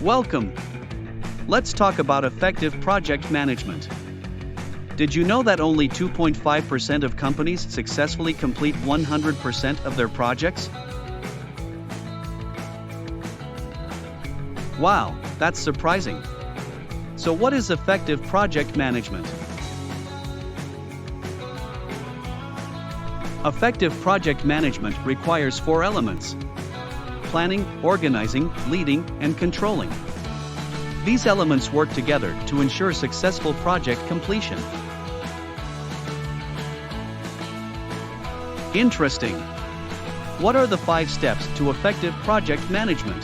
Welcome. Let's talk about effective project management. Did you know that only 2.5% of companies successfully complete 100% of their projects? Wow, that's surprising. So what is effective project management? Effective project management requires 4 elements: planning, organizing, leading, and controlling. These elements work together to ensure successful project completion. Interesting. What are the 5 steps to effective project management?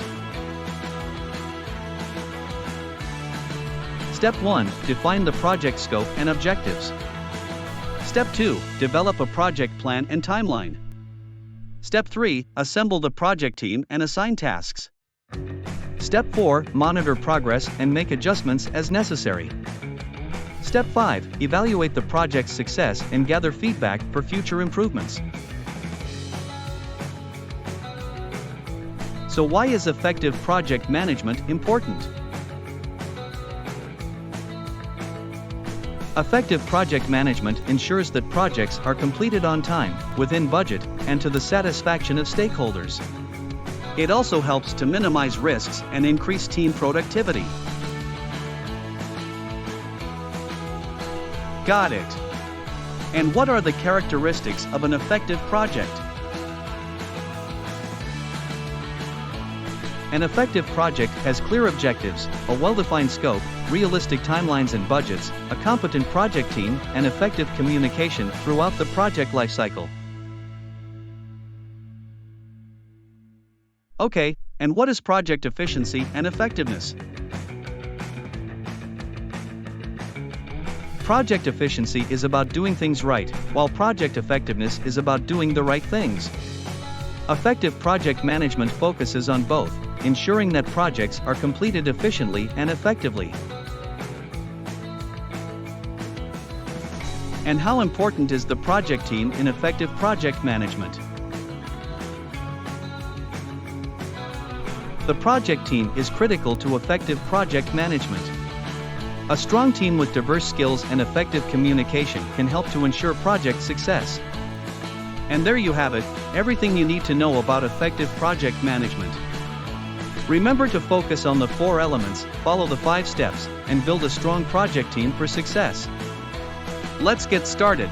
Step 1. Define the project scope and objectives. Step 2. Develop a project plan and timeline. Step 3. Assemble the project team and assign tasks. Step 4. Monitor progress and make adjustments as necessary. Step 5. Evaluate the project's success and gather feedback for future improvements. So why is effective project management important? Effective project management ensures that projects are completed on time, within budget, and to the satisfaction of stakeholders. It also helps to minimize risks and increase team productivity. Got it. And what are the characteristics of an effective project? An effective project has clear objectives, a well-defined scope, realistic timelines and budgets, a competent project team, and effective communication throughout the project lifecycle. Okay, and what is project efficiency and effectiveness? Project efficiency is about doing things right, while project effectiveness is about doing the right things. Effective project management focuses on both, ensuring that projects are completed efficiently and effectively. And how important is the project team in effective project management? The project team is critical to effective project management. A strong team with diverse skills and effective communication can help to ensure project success. And there you have it, everything you need to know about effective project management. Remember to focus on the 4 elements, follow the 5 steps, and build a strong project team for success. Let's get started.